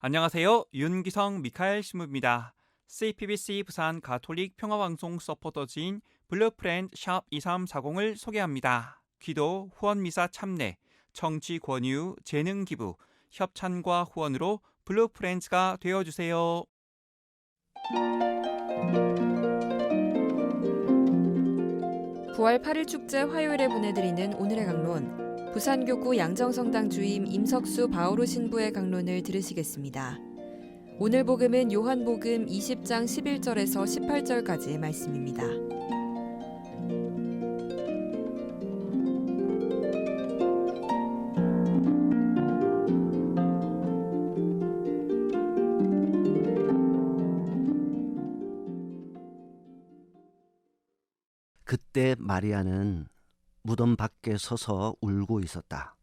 안녕하세요. 윤기성 미카엘 신부입니다. CPBC 부산 가톨릭 평화방송 서포터즈인 블루프렌드 샵 2340을 소개합니다. 기도, 후원미사 참내, 정치 권유, 재능 기부, 협찬과 후원으로 블루프렌즈가 되어주세요. 부활 8일 축제 화요일에 보내드리는 오늘의 강론, 부산교구 양정성당 주임 임석수 바오로 신부의 강론을 들으시겠습니다. 오늘 복음은 요한복음 20장 11절에서 18절까지의 말씀입니다. 그때 마리아는 무덤 밖에 서서 울고 있었다.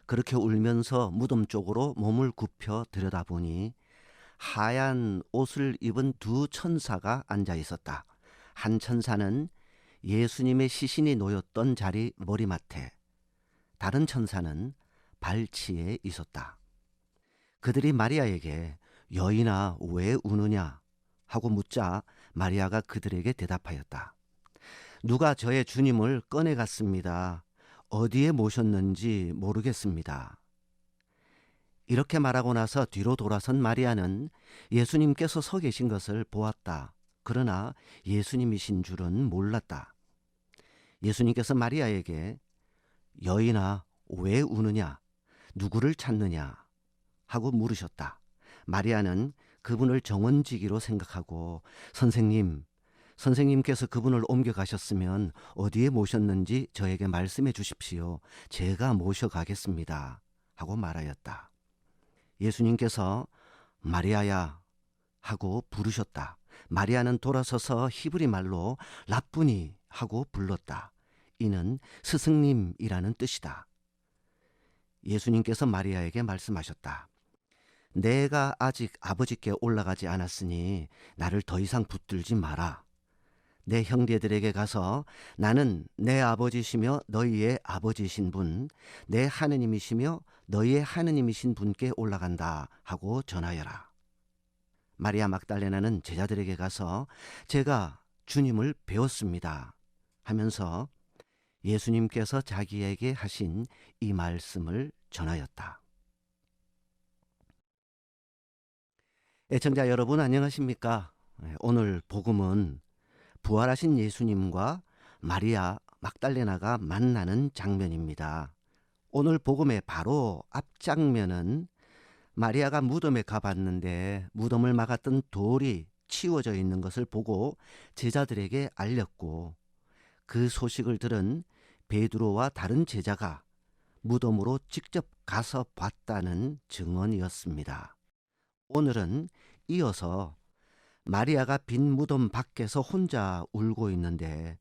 그렇게 울면서 무덤 쪽으로 몸을 굽혀 들여다보니 하얀 옷을 입은 두 천사가 앉아 있었다. 한 천사는 예수님의 시신이 놓였던 자리 머리맡에, 다른 천사는 발치에 있었다. 그들이 마리아에게 여인아 왜 우느냐 하고 묻자 마리아가 그들에게 대답하였다. 누가 저의 주님을 꺼내갔습니다. 어디에 모셨는지 모르겠습니다. 이렇게 말하고 나서 뒤로 돌아선 마리아는 예수님께서 서 계신 것을 보았다. 그러나 예수님이신 줄은 몰랐다. 예수님께서 마리아에게 여인아 왜 우느냐 누구를 찾느냐 하고 물으셨다. 마리아는 그분을 정원지기로 생각하고 선생님께서 그분을 옮겨가셨으면 어디에 모셨는지 저에게 말씀해 주십시오. 제가 모셔가겠습니다. 하고 말하였다. 예수님께서 마리아야 하고 부르셨다. 마리아는 돌아서서 히브리 말로 라쁘니 하고 불렀다. 이는 스승님이라는 뜻이다. 예수님께서 마리아에게 말씀하셨다. 내가 아직 아버지께 올라가지 않았으니 나를 더 이상 붙들지 마라. 내 형제들에게 가서 나는 내 아버지시며 너희의 아버지이신 분, 내 하느님이시며 너희의 하느님이신 분께 올라간다 하고 전하여라. 마리아 막달레나는 제자들에게 가서 제가 주님을 배웠습니다 하면서 예수님께서 자기에게 하신 이 말씀을 전하였다. 애청자 여러분 안녕하십니까? 오늘 복음은 부활하신 예수님과 마리아 막달레나가 만나는 장면입니다. 오늘 복음의 바로 앞장면은 마리아가 무덤에 가봤는데 무덤을 막았던 돌이 치워져 있는 것을 보고 제자들에게 알렸고 그 소식을 들은 베드로와 다른 제자가 무덤으로 직접 가서 봤다는 증언이었습니다. 오늘은 이어서 마리아가 빈 무덤 밖에서 혼자 울고 있는데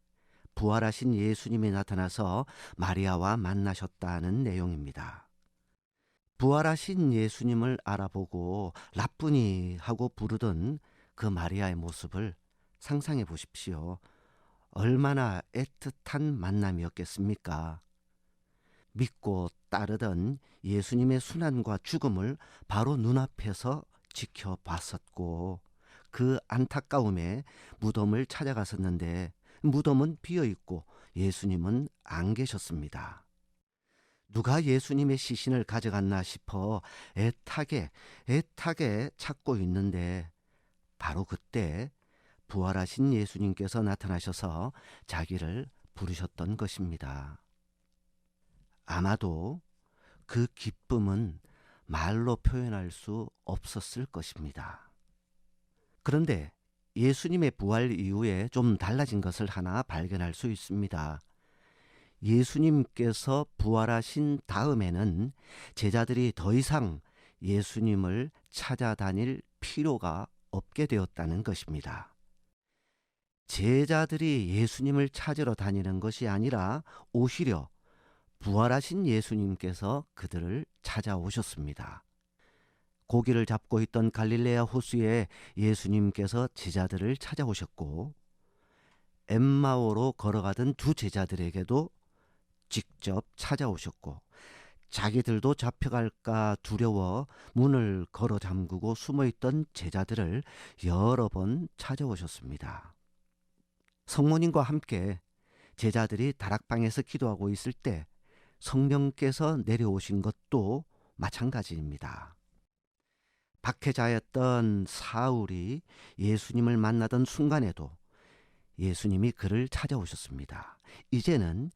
부활하신 예수님이 나타나서 마리아와 만나셨다는 내용입니다. 부활하신 예수님을 알아보고 라쁘니 하고 부르던 그 마리아의 모습을 상상해 보십시오. 얼마나 애틋한 만남이었겠습니까? 믿고 따르던 예수님의 순환과 죽음을 바로 눈앞에서 지켜봤었고 그 안타까움에 무덤을 찾아갔었는데 무덤은 비어있고 예수님은 안 계셨습니다. 누가 예수님의 시신을 가져갔나 싶어 애타게 찾고 있는데 바로 그때 부활하신 예수님께서 나타나셔서 자기를 부르셨던 것입니다. 아마도 그 기쁨은 말로 표현할 수 없었을 것입니다. 그런데 예수님의 부활 이후에 좀 달라진 것을 하나 발견할 수 있습니다. 예수님께서 부활하신 다음에는 제자들이 더 이상 예수님을 찾아다닐 필요가 없게 되었다는 것입니다. 제자들이 예수님을 찾으러 다니는 것이 아니라 오히려 부활하신 예수님께서 그들을 찾아오셨습니다. 고기를 잡고 있던 갈릴레아 호수에 예수님께서 제자들을 찾아오셨고 엠마오로 걸어가던 두 제자들에게도 직접 찾아오셨고 자기들도 잡혀갈까 두려워 문을 걸어 잠그고 숨어있던 제자들을 여러 번 찾아오셨습니다. 성모님과 함께 제자들이 다락방에서 기도하고 있을 때 성령께서 내려오신 것도 마찬가지입니다. 박해자였던 사울이 예수님을 만나던 순간에도 예수님이 그를 찾아오셨습니다. 이제는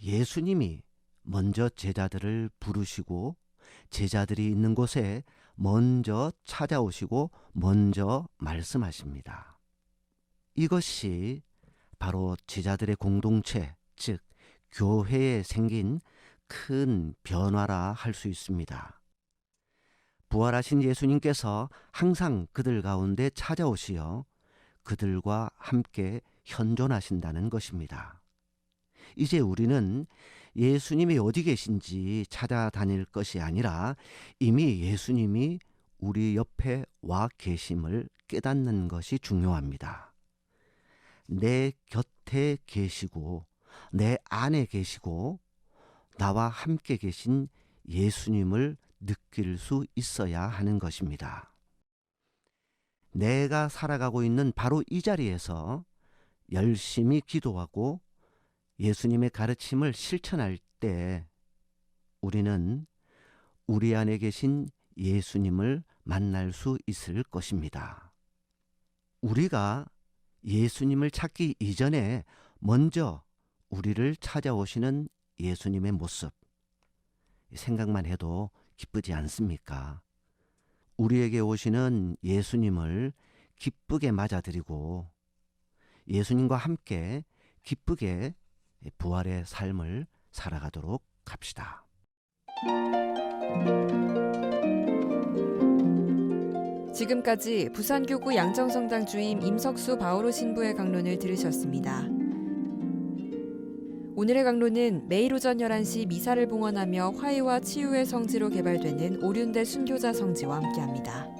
예수님이 먼저 제자들을 부르시고 제자들이 있는 곳에 먼저 찾아오시고 먼저 말씀하십니다. 이것이 바로 제자들의 공동체, 즉 교회에 생긴 큰 변화라 할 수 있습니다. 부활하신 예수님께서 항상 그들 가운데 찾아오시어 그들과 함께 현존하신다는 것입니다. 이제 우리는 예수님이 어디 계신지 찾아다닐 것이 아니라 이미 예수님이 우리 옆에 와 계심을 깨닫는 것이 중요합니다. 내 곁에 계시고 내 안에 계시고 나와 함께 계신 예수님을 느낄 수 있어야 하는 것입니다. 내가 살아가고 있는 바로 이 자리에서 열심히 기도하고 예수님의 가르침을 실천할 때 우리는 우리 안에 계신 예수님을 만날 수 있을 것입니다. 우리가 예수님을 찾기 이전에 먼저 우리를 찾아오시는 예수님의 모습, 생각만 해도 기쁘지 않습니까? 우리에게 오시는 예수님을 기쁘게 맞아들이고 예수님과 함께 기쁘게 부활의 삶을 살아가도록 합시다. 지금까지 부산교구 양정성당 주임 임석수 바오로 신부의 강론을 들으셨습니다. 오늘의 강론은 매일 오전 11시 미사를 봉헌하며 화해와 치유의 성지로 개발되는 오륜대 순교자 성지와 함께합니다.